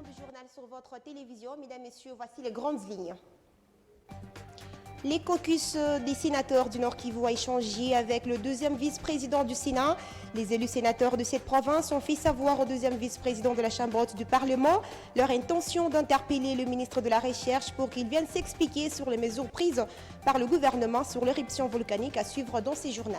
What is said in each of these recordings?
Du journal sur votre télévision. Mesdames, Messieurs, voici les grandes lignes. Les caucus des sénateurs du Nord Kivu a échangé avec le deuxième vice-président du Sénat. Les élus sénateurs de cette province ont fait savoir au deuxième vice-président de la Chambre haute du Parlement leur intention d'interpeller le ministre de la Recherche pour qu'il vienne s'expliquer sur les mesures prises par le gouvernement sur l'éruption volcanique à suivre dans ces journaux.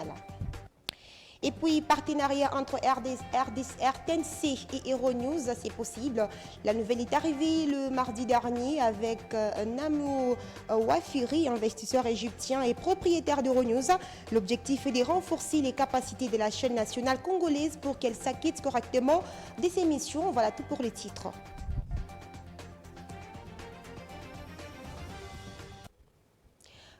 Et puis, partenariat entre RTNC et Euronews, c'est possible. La nouvelle est arrivée le mardi dernier avec Namou Wafiri, investisseur égyptien et propriétaire d'Euronews. L'objectif est de renforcer les capacités de la chaîne nationale congolaise pour qu'elle s'acquitte correctement de ses missions. Voilà tout pour les titres.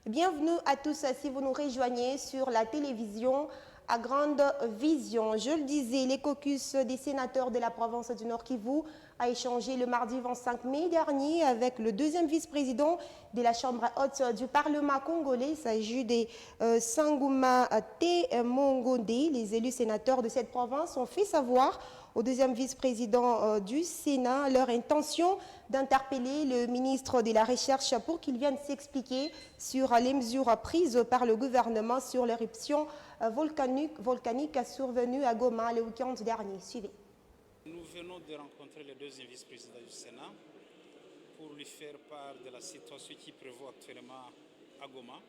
Bienvenue à tous si vous nous rejoignez sur la télévision à Grande Vision. Je le disais, les caucus des sénateurs de la province du Nord Kivu a échangé le mardi 25 mai dernier avec le deuxième vice-président de la Chambre haute du Parlement congolais. Il s'agit de Sangouma Temongonde. Les élus sénateurs de cette province ont fait savoir au deuxième vice-président du Sénat leur intention d'interpeller le ministre de la Recherche pour qu'il vienne s'expliquer sur les mesures prises par le gouvernement sur l'éruption volcanique survenue à Goma le week-end dernier. Suivez. Nous venons de rencontrer le deuxième vice-président du Sénat pour lui faire part de la situation qui prévaut actuellement à Goma,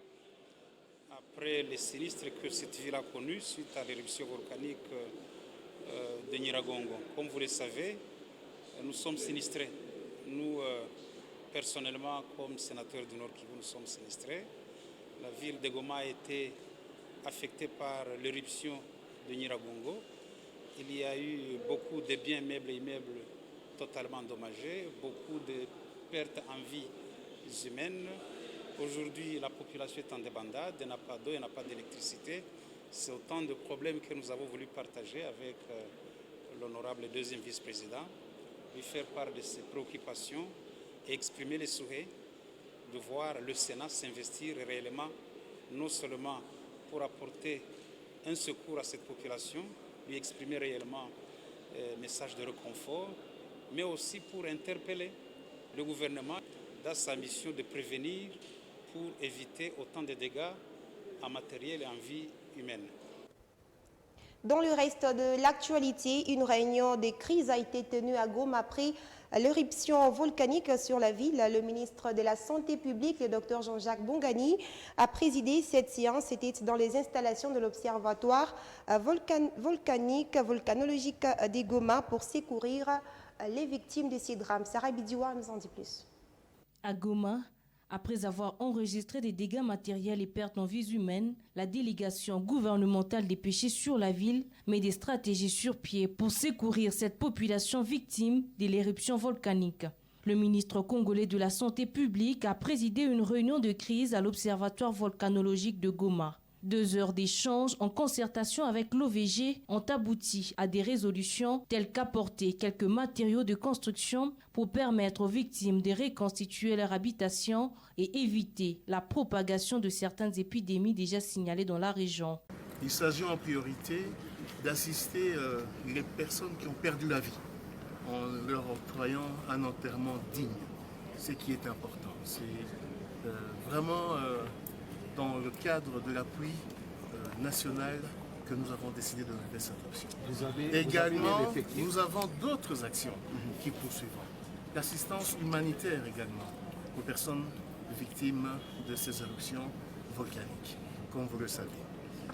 après les sinistres que cette ville a connus suite à l'éruption volcanique de Nyiragongo. Comme vous le savez, nous sommes sinistrés. Nous, personnellement, comme sénateur du Nord Kivu, nous sommes sinistrés. La ville de Goma a été affectée par l'éruption de Nyiragongo. Il y a eu beaucoup de biens meubles et immeubles totalement endommagés, beaucoup de pertes en vies humaines. Aujourd'hui, la population est en débandade, il n'y a pas d'eau, il n'y a pas d'électricité. C'est autant de problèmes que nous avons voulu partager avec l'honorable deuxième vice-président, lui faire part de ses préoccupations et exprimer les souhaits de voir le Sénat s'investir réellement, non seulement pour apporter un secours à cette population, lui exprimer réellement un message de réconfort, mais aussi pour interpeller le gouvernement dans sa mission de prévenir pour éviter autant de dégâts en matériel et en vie humaine. Dans le reste de l'actualité, une réunion de crise a été tenue à Goma après l'éruption volcanique sur la ville. Le ministre de la Santé publique, le Dr Jean-Jacques Bongani, a présidé cette séance. C'était dans les installations de l'Observatoire volcanologique de Goma pour secourir les victimes de ces drames. Sarah Bidiwa nous en dit plus. À Goma, après avoir enregistré des dégâts matériels et pertes en vies humaines, la délégation gouvernementale dépêchée sur la ville met des stratégies sur pied pour secourir cette population victime de l'éruption volcanique. Le ministre congolais de la Santé publique a présidé une réunion de crise à l'Observatoire volcanologique de Goma. 2 heures d'échange en concertation avec l'OVG ont abouti à des résolutions telles qu'apporter quelques matériaux de construction pour permettre aux victimes de reconstituer leur habitation et éviter la propagation de certaines épidémies déjà signalées dans la région. Il s'agit en priorité d'assister les personnes qui ont perdu la vie en leur octroyant un enterrement digne, ce qui est important. C'est vraiment dans le cadre de l'appui national que nous avons décidé de lever cette option. Également, nous avons d'autres actions qui poursuivront. L'assistance humanitaire également aux personnes victimes de ces éruptions volcaniques, comme vous le savez.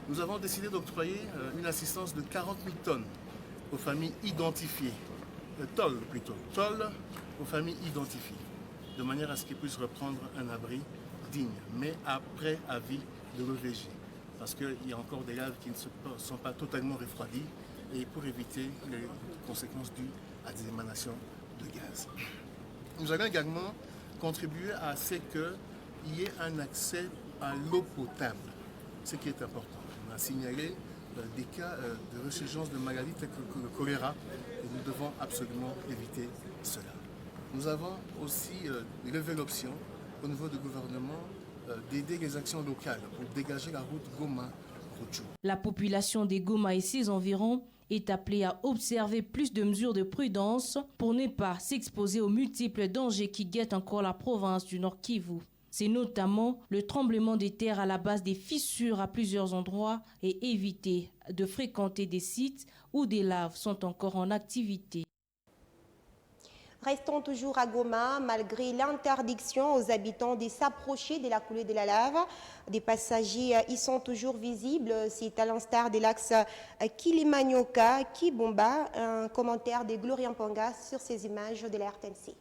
Nous avons décidé d'octroyer une assistance de 40 000 tonnes aux familles identifiées, tolls aux familles identifiées. de manière à ce qu'ils puissent reprendre un abri digne, mais après avis de l'OVG, parce qu'il y a encore des laves qui ne sont pas totalement refroidies, et pour éviter les conséquences dues à des émanations de gaz. Nous allons également contribuer à ce qu'il y ait un accès à l'eau potable, ce qui est important. On a signalé des cas de résurgence de maladies telles que le choléra, et nous devons absolument éviter cela. Nous avons aussi levé l'option au niveau du gouvernement d'aider les actions locales pour dégager la route Goma-Rutshuru. La population des Goma et ses environs est appelée à observer plus de mesures de prudence pour ne pas s'exposer aux multiples dangers qui guettent encore la province du Nord Kivu. C'est notamment le tremblement des terres à la base des fissures à plusieurs endroits et éviter de fréquenter des sites où des laves sont encore en activité. Restons toujours à Goma, malgré l'interdiction aux habitants de s'approcher de la coulée de la lave. Des passagers y sont toujours visibles. C'est à l'instar de l'axe Kilimanyoka-Kibumba. Un commentaire de Gloria Mpanga sur ces images de la RTNC.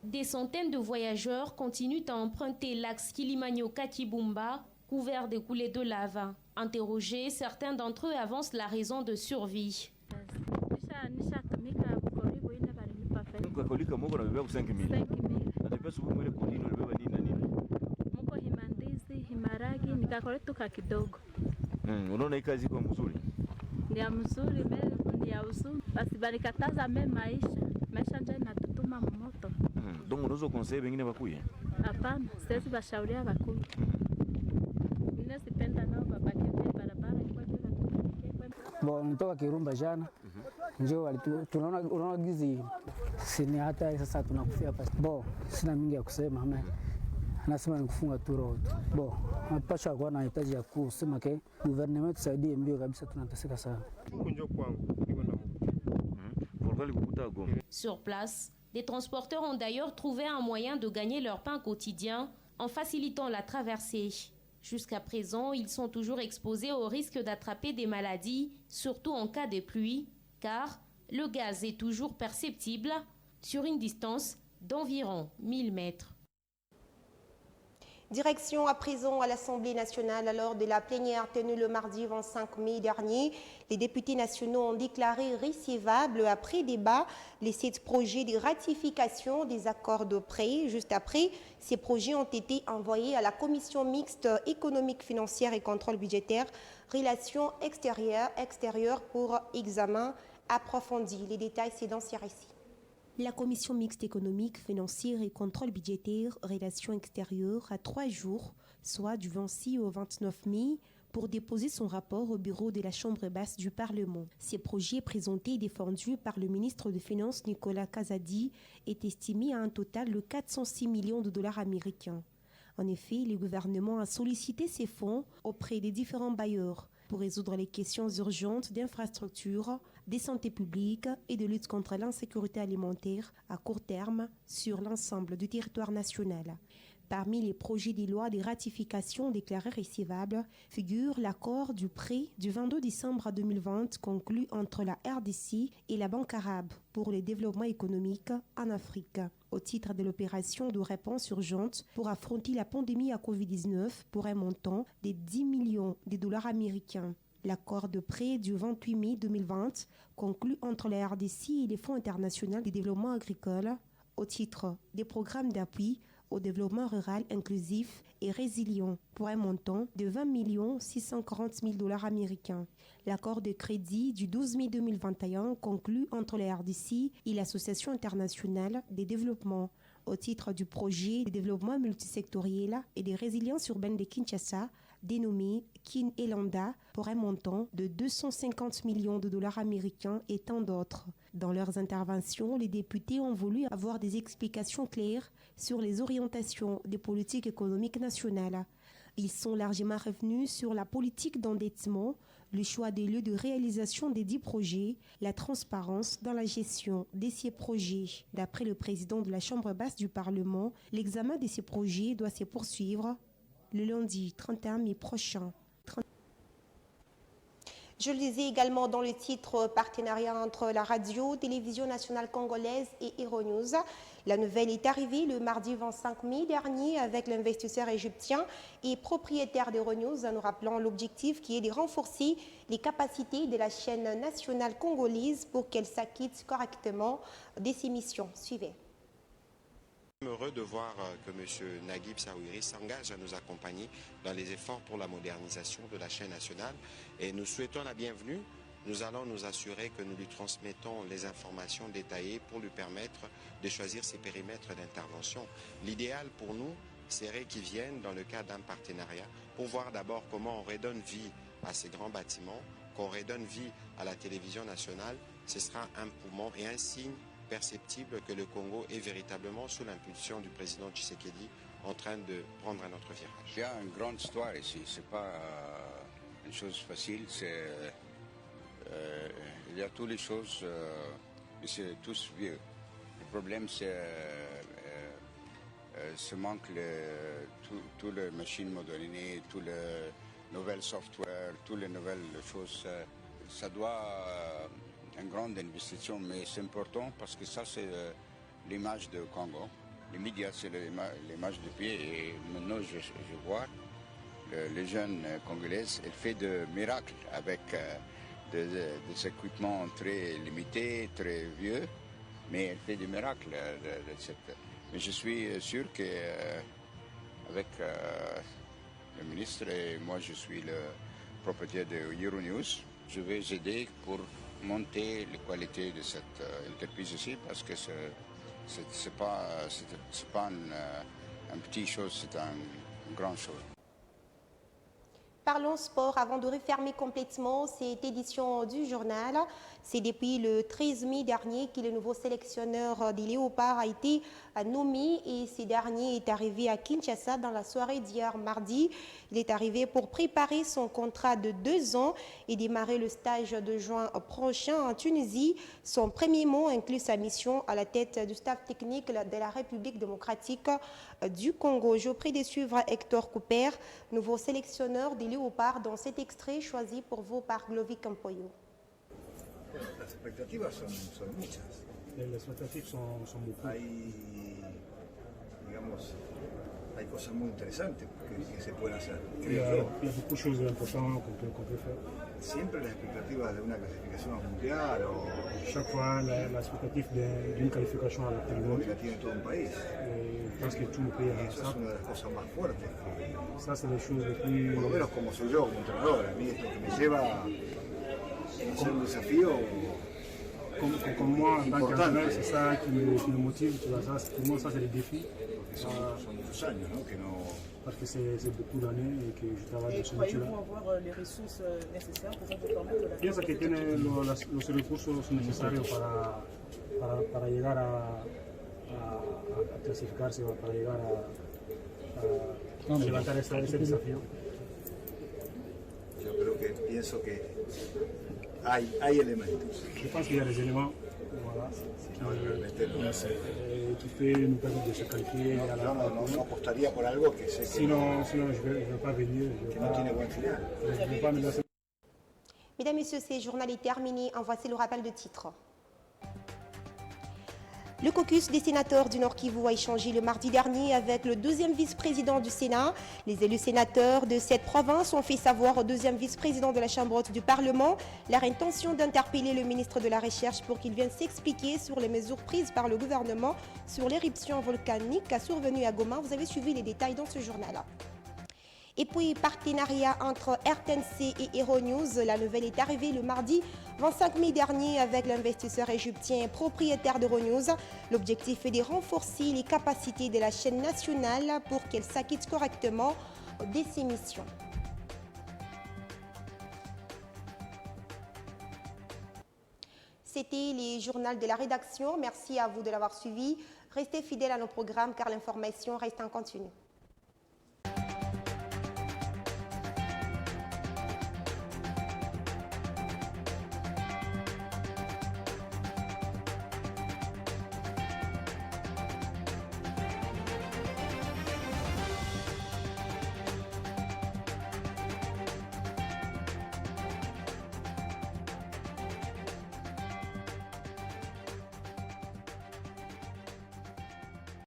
Des centaines de voyageurs continuent à emprunter l'axe Kilimanyoka-Kibumba, couvert de coulées de lave. Interrogés, certains d'entre eux avancent la raison de survie. Kakolika moko na beba 5000. Na beba subu mwele kodino na beba nini na nini. Moko himandizi, himaragi, nikakoletuka kidogo. Unaona hii kazi kwa mzuri? Ni ya mzuri, ni ya uzuri. Basi balikataza maisha ndio inatutuma moto. Donc unaweza conseil wengine bakuye? Hapana, sisi bashauria bakuye. Mimi sipenda nao babake barabara kwa hiyo Bon, nitoka Kirumba jana. Njoo tunaona gizi sini hata sasa tunakufia hapa. Bo, sina mingi ya kusema ama. Anasema ni kufunga tu road. Bo, tunapaswa kuwa na hitaji ya kusema ke government tusaidie mbio kabisa, tunateseka sana. Kunjo kwangu niko na Sur place, des transporteurs ont d'ailleurs trouvé un moyen de gagner leur pain quotidien en facilitant la traversée. Jusqu'à présent, ils sont toujours exposés au risque d'attraper des maladies, surtout en cas de pluie, car le gaz est toujours perceptible sur une distance d'environ 1000 mètres. Direction à présent à l'Assemblée nationale. Lors de la plénière tenue le mardi 25 mai dernier, les députés nationaux ont déclaré recevables après débat les 7 projets de ratification des accords de prêt. Juste après, ces projets ont été envoyés à la commission mixte économique, financière et contrôle budgétaire, relations extérieures pour examen approfondi. Les détails, c'est dans ces récits. La commission mixte économique, financière et contrôle budgétaire, relations extérieures, a 3 jours, soit du 26 au 29 mai, pour déposer son rapport au bureau de la Chambre basse du Parlement. Ces projets présentés et défendus par le ministre des Finances Nicolas Kazadi est estimé à un total de 406 millions de dollars américains. En effet, le gouvernement a sollicité ces fonds auprès des différents bailleurs pour résoudre les questions urgentes d'infrastructure, de santé publique et de lutte contre l'insécurité alimentaire à court terme sur l'ensemble du territoire national. Parmi les projets de loi de ratification déclarés recevables figure l'accord du prêt du 22 décembre 2020 conclu entre la RDC et la Banque arabe pour le développement économique en Afrique, au titre de l'opération de réponse urgente pour affronter la pandémie à Covid-19 pour un montant de 10 millions de dollars américains. L'accord de prêt du 28 mai 2020 conclu entre la RDC et les Fonds internationaux de développement agricole au titre des programmes d'appui au développement rural inclusif et résilient pour un montant de 20 640 000 dollars américains. L'accord de crédit du 12 mai 2021 conclu entre la RDC et l'Association internationale de développement au titre du projet de développement multisectoriel et de résilience urbaine de Kinshasa, dénommé Kin Elanda, pour un montant de 250 millions de dollars américains et tant d'autres. Dans leurs interventions, les députés ont voulu avoir des explications claires sur les orientations des politiques économiques nationales. Ils sont largement revenus sur la politique d'endettement, le choix des lieux de réalisation des 10 projets, la transparence dans la gestion de ces projets. D'après le président de la Chambre basse du Parlement, l'examen de ces projets doit se poursuivre le lundi 31 mai prochain. Je le disais également dans le titre, partenariat entre la radio-télévision nationale congolaise et Euronews. La nouvelle est arrivée le mardi 25 mai dernier avec l'investisseur égyptien et propriétaire d'Euronews. Nous rappelons l'objectif qui est de renforcer les capacités de la chaîne nationale congolaise pour qu'elle s'acquitte correctement de ses missions. Suivez. Heureux de voir que M. Naguib Saouiri s'engage à nous accompagner dans les efforts pour la modernisation de la chaîne nationale et nous souhaitons la bienvenue. Nous allons nous assurer que nous lui transmettons les informations détaillées pour lui permettre de choisir ses périmètres d'intervention. L'idéal pour nous serait qu'il vienne dans le cadre d'un partenariat pour voir d'abord comment on redonne vie à ces grands bâtiments, qu'on redonne vie à la télévision nationale. Ce sera un poumon et un signe perceptible que le Congo est véritablement sous l'impulsion du président Tshisekedi en train de prendre un autre virage. Il y a une grande histoire ici, c'est pas une chose facile, il y a toutes les choses, mais c'est tous vieux. Le problème c'est ce manque toutes les machines modernisées, tous les nouvelles software, toutes les nouvelles choses, ça doit une grande investition, mais c'est important parce que ça c'est l'image du Congo. Les médias c'est l'image du pays et maintenant je vois les jeunes congolais, ils font des miracles avec des équipements très limités, très vieux, mais elle fait des miracles. Mais je suis sûr qu'avec le ministre et moi je suis le propriétaire de Euronews, je vais aider pour monter la qualité de cette entreprise ici parce que c'est pas une petite chose, c'est une grande chose. Parlons sport avant de refermer complètement cette édition du journal. C'est depuis le 13 mai dernier que le nouveau sélectionneur des Léopards a été nommé et ce dernier est arrivé à Kinshasa dans la soirée d'hier mardi. Il est arrivé pour préparer son contrat de 2 ans et démarrer le stage de juin prochain en Tunisie. Son premier mot inclut sa mission à la tête du staff technique de la République démocratique du Congo. Je vous prie de suivre Hector Couper, nouveau sélectionneur des Léopards, dans cet extrait choisi pour vous par Glovic Campoyo. Las expectativas son muchas. Las expectativas son beaucoup. Hay cosas muy interesantes que se pueden hacer. Il y a beaucoup de choses importantes qu'on peut faire. Siempre las expectativas de una clasificación mundial o chaque fois l'expectative d'une qualification à la Coupe du Monde. La tiene todo un país. Je pense que tout le pays a eso es una de las cosas más fuertes. Ça c'est les choses les plus. Por lo menos como soy yo como entrenador, a mí es lo que me lleva a hacer un desafío. Comme moi, en tant qu'entraîneur, c'est ça qui me motive. Pour moi, ça c'est le défi. Son muchos años, ¿no? Que no... Parce que c'est beaucoup d'années et que je travaille dans ce métier-là. Croyez-vous avoir les ressources nécessaires pour vous permettre de la... Pienso que tiene los recursos necesarios para llegar a clasificarse o para llegar a levantar ese desafío. Yo creo que pienso que hay elementos. Je pense qu'il y a des éléments. Voilà. Qui peut nous permettre de se qualifier. No apostaría por algo que sé que sinon je vais pas venir. Que no tiene buen final. Je vais pas me lancer. Mesdames, Messieurs, ce journal est terminé. En voici le rappel de titres. Le caucus des sénateurs du Nord Kivu a échangé le mardi dernier avec le deuxième vice-président du Sénat. Les élus sénateurs de cette province ont fait savoir au deuxième vice-président de la Chambre haute du Parlement leur intention d'interpeller le ministre de la Recherche pour qu'il vienne s'expliquer sur les mesures prises par le gouvernement sur l'éruption volcanique survenue à Goma. Vous avez suivi les détails dans ce journal. Et puis, partenariat entre RTNC et Euronews. La nouvelle est arrivée le mardi 25 mai dernier avec l'investisseur égyptien propriétaire d'Euronews. L'objectif est de renforcer les capacités de la chaîne nationale pour qu'elle s'acquitte correctement de ses missions. C'était les journaux de la rédaction. Merci à vous de l'avoir suivi. Restez fidèles à nos programmes car l'information reste en continu.